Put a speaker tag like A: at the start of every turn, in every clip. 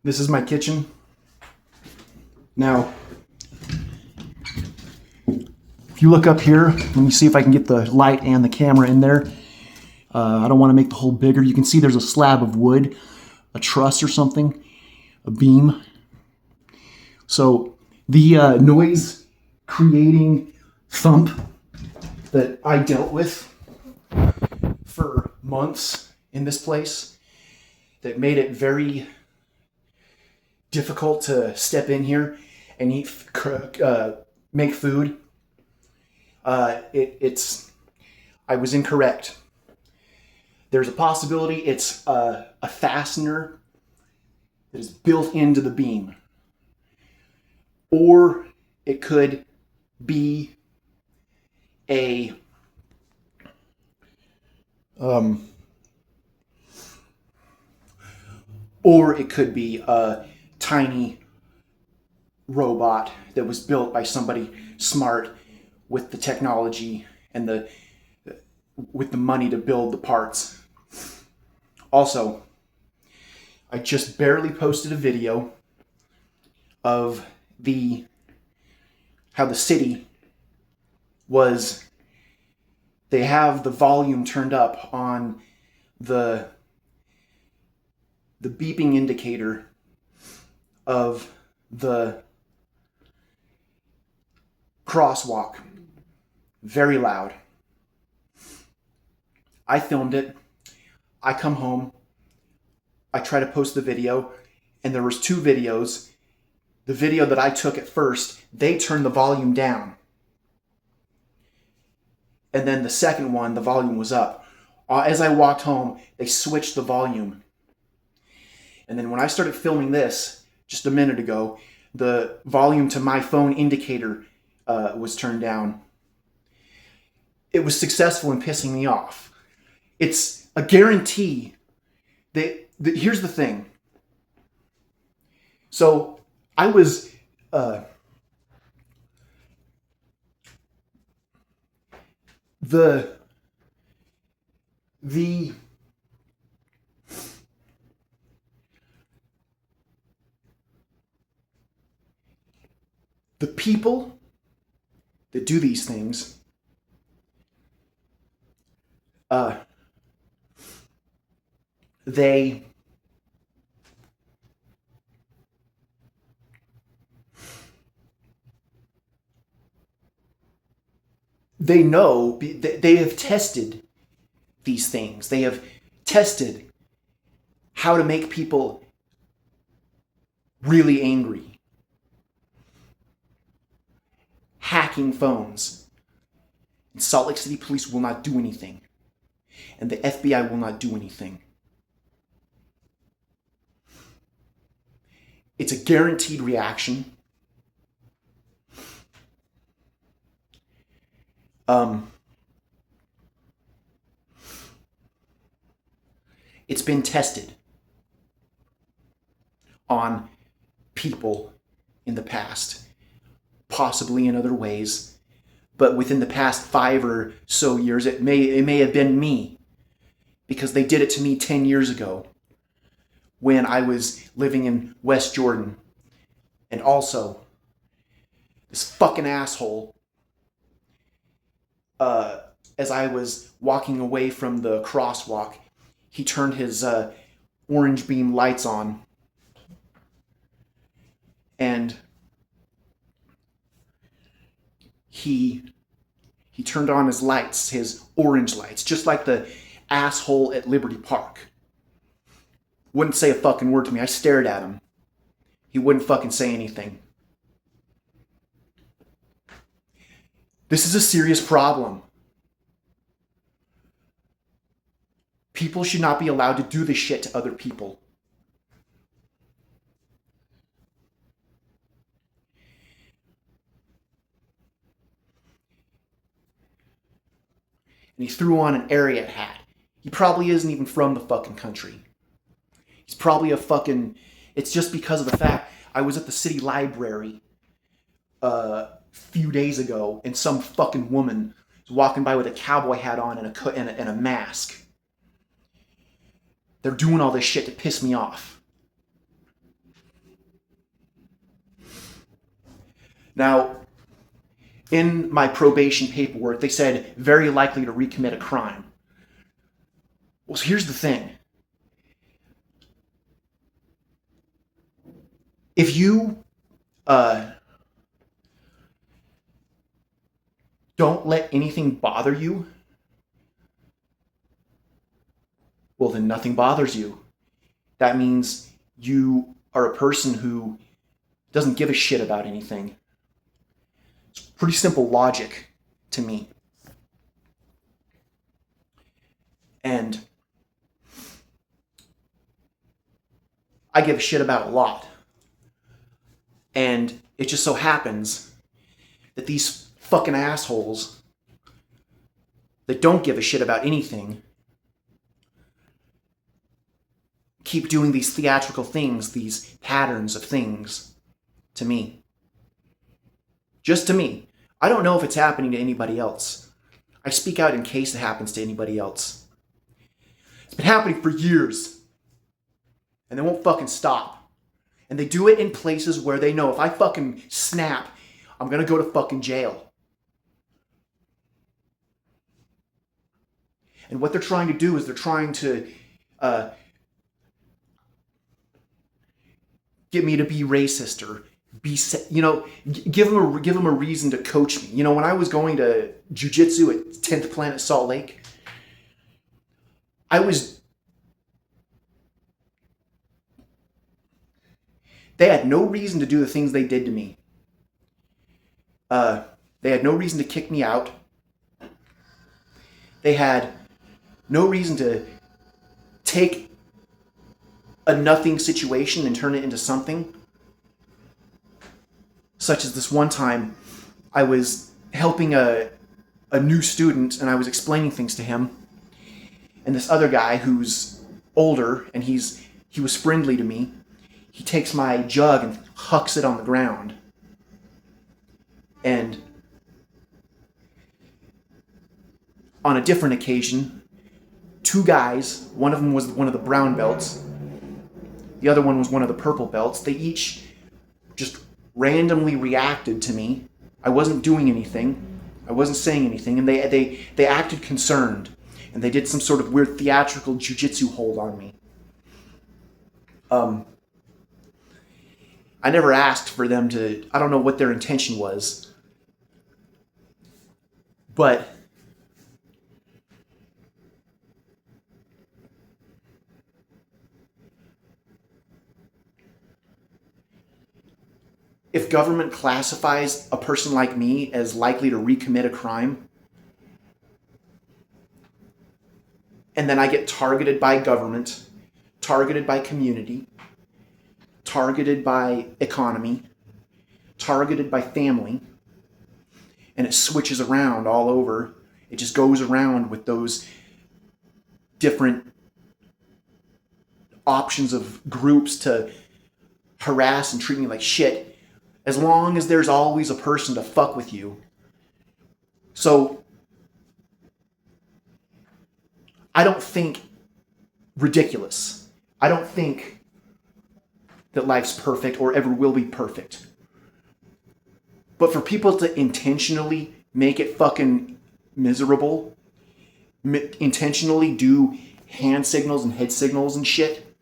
A: This is my kitchen. Now, if you look up here, let me see if I can get the light and the camera in there. I don't want to make the hole bigger. You can see there's a slab of wood, a truss or something, a beam. So the noise creating thump that I dealt with for months in this place that made it very difficult to step in here and eat, make food. I was incorrect. There's a possibility it's a fastener that is built into the beam. Or it could be a tiny robot that was built by somebody smart with the technology and with the money to build the parts. Also, I just barely posted a video of how the city was. They have the volume turned up on the beeping indicator of the crosswalk. Very loud. I filmed it. I come home. I try to post the video, and there was two videos. The video that I took at first, they turned the volume down. And then the second one, the volume was up. As I walked home, they switched the volume. And then when I started filming this just a minute ago, the volume to my phone indicator was turned down. It was successful in pissing me off. It's a guarantee that here's the thing. So I was the people that do these things they know, they have tested these things. They have tested how to make people really angry. Hacking phones. And Salt Lake City police will not do anything. And the FBI will not do anything. It's a guaranteed reaction. It's been tested on people in the past, possibly in other ways, but within the past 5 or so years, it may have been me, because they did it to me 10 years ago when I was living in West Jordan. And also, this fucking asshole, as I was walking away from the crosswalk, he turned his orange beam lights on, and he turned on his lights, his orange lights, just like the asshole at Liberty Park. Wouldn't say a fucking word to me. I stared at him. He wouldn't fucking say anything. This is a serious problem. People should not be allowed to do this shit to other people. And he threw on an Ariat hat. He probably isn't even from the fucking country. He's probably a fucking... It's just because of the fact I was at the city library a few days ago, and some fucking woman was walking by with a cowboy hat on and a mask. They're doing all this shit to piss me off. Now, in my probation paperwork, they said very likely to recommit a crime. Well, so here's the thing. If you don't let anything bother you, well, then nothing bothers you. That means you are a person who doesn't give a shit about anything. It's pretty simple logic to me. And I give a shit about a lot. And it just so happens that these fucking assholes that don't give a shit about anything keep doing these theatrical things, these patterns of things to me. Just to me. I don't know if it's happening to anybody else. I speak out in case it happens to anybody else. It's been happening for years. And they won't fucking stop. And they do it in places where they know if I fucking snap, I'm gonna go to fucking jail. And what they're trying to do is they're trying to get me to be racist or be, give them a reason to coach me. When I was going to jiu-jitsu at 10th Planet Salt Lake, they had no reason to do the things they did to me. They had no reason to kick me out. They had no reason to take a nothing situation and turn it into something. Such as this one time, I was helping a new student and I was explaining things to him. And this other guy who's older and he was friendly to me, he takes my jug and hucks it on the ground. And on a different occasion, two guys, one of them was one of the brown belts, the other one was one of the purple belts. They each just randomly reacted to me. I wasn't doing anything. I wasn't saying anything. And they acted concerned. And they did some sort of weird theatrical jiu-jitsu hold on me. I never asked for them to... I don't know what their intention was. But... if government classifies a person like me as likely to recommit a crime, and then I get targeted by government, targeted by community, targeted by economy, targeted by family, and it switches around all over. It just goes around with those different options of groups to harass and treat me like shit. As long as there's always a person to fuck with you. So, I don't think ridiculous. I don't think that life's perfect or ever will be perfect. But for people to intentionally make it fucking miserable, intentionally do hand signals and head signals and shit,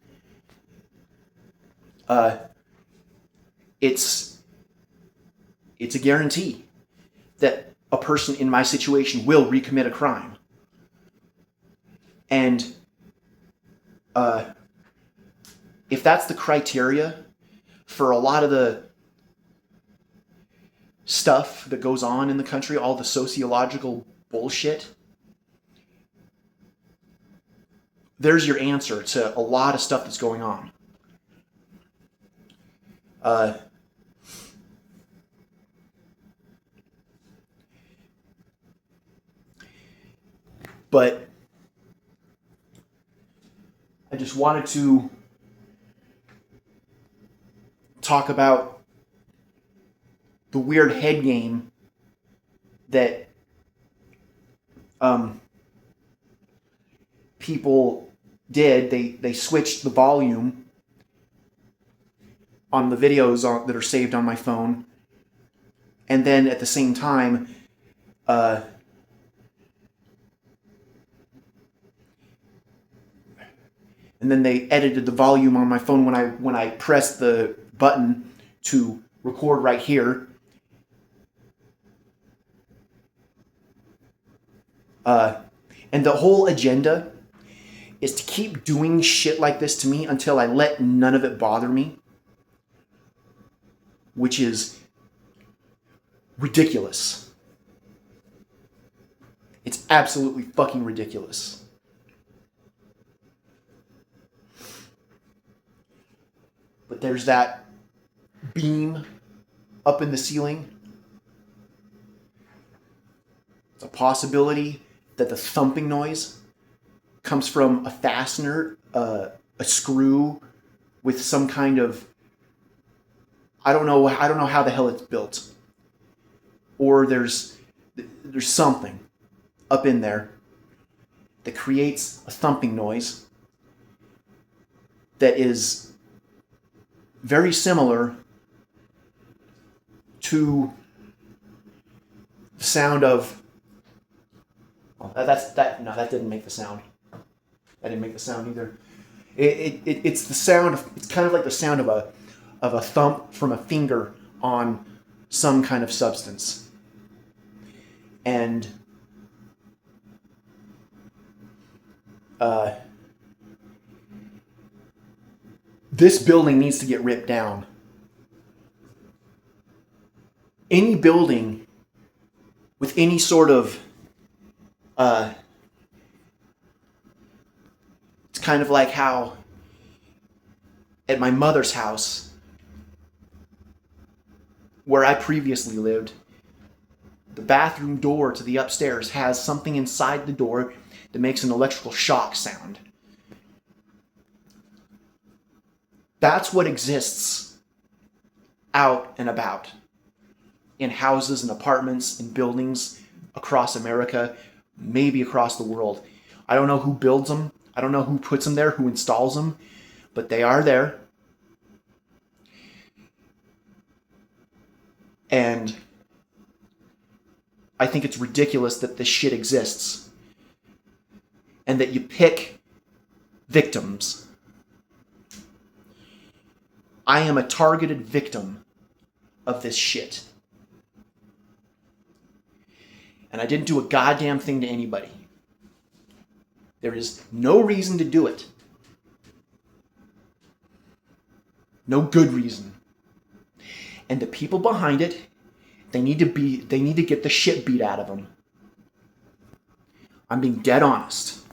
A: it's a guarantee that a person in my situation will recommit a crime. And if that's the criteria for a lot of the stuff that goes on in the country, all the sociological bullshit, there's your answer to a lot of stuff that's going on. But I just wanted to talk about the weird head game that people did. They switched the volume on the videos that are saved on my phone And then at the same time, and then they edited the volume on my phone when I pressed the button to record right here. And the whole agenda is to keep doing shit like this to me until I let none of it bother me, which is ridiculous. It's absolutely fucking ridiculous. But there's that beam up in the ceiling. It's a possibility that the thumping noise comes from a fastener, a screw with some kind of, I don't know how the hell it's built. Or there's something up in there that creates a thumping noise that is very similar to the sound of, well, that didn't make the sound. That didn't make the sound either. It's the sound of, it's kind of like the sound of a thump from a finger on some kind of substance. And this building needs to get ripped down. Any building with any sort of it's kind of like how at my mother's house, where I previously lived, the bathroom door to the upstairs has something inside the door that makes an electrical shock sound. That's what exists out and about in houses and apartments and buildings across America, maybe across the world. I don't know who builds them. I don't know who puts them there, who installs them, but they are there. And I think it's ridiculous that this shit exists and that you pick victims. I am a targeted victim of this shit. And I didn't do a goddamn thing to anybody. There is no reason to do it. No good reason. And the people behind it, they need to get the shit beat out of them. I'm being dead honest.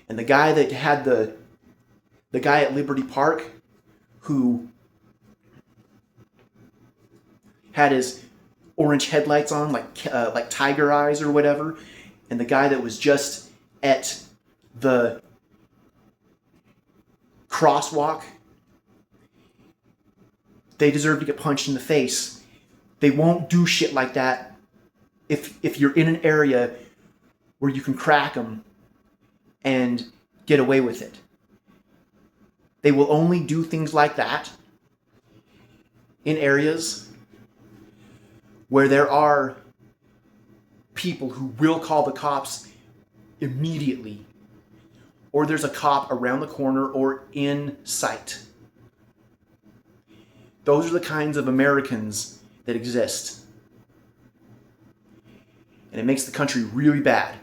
A: And the guy that had the guy at Liberty Park who had his orange headlights on, like tiger eyes or whatever, and the guy that was just at the crosswalk, they deserve to get punched in the face. They won't do shit like that if you're in an area where you can crack them and get away with it. They will only do things like that in areas where there are people who will call the cops immediately, or there's a cop around the corner or in sight. Those are the kinds of Americans that exist. And it makes the country really bad.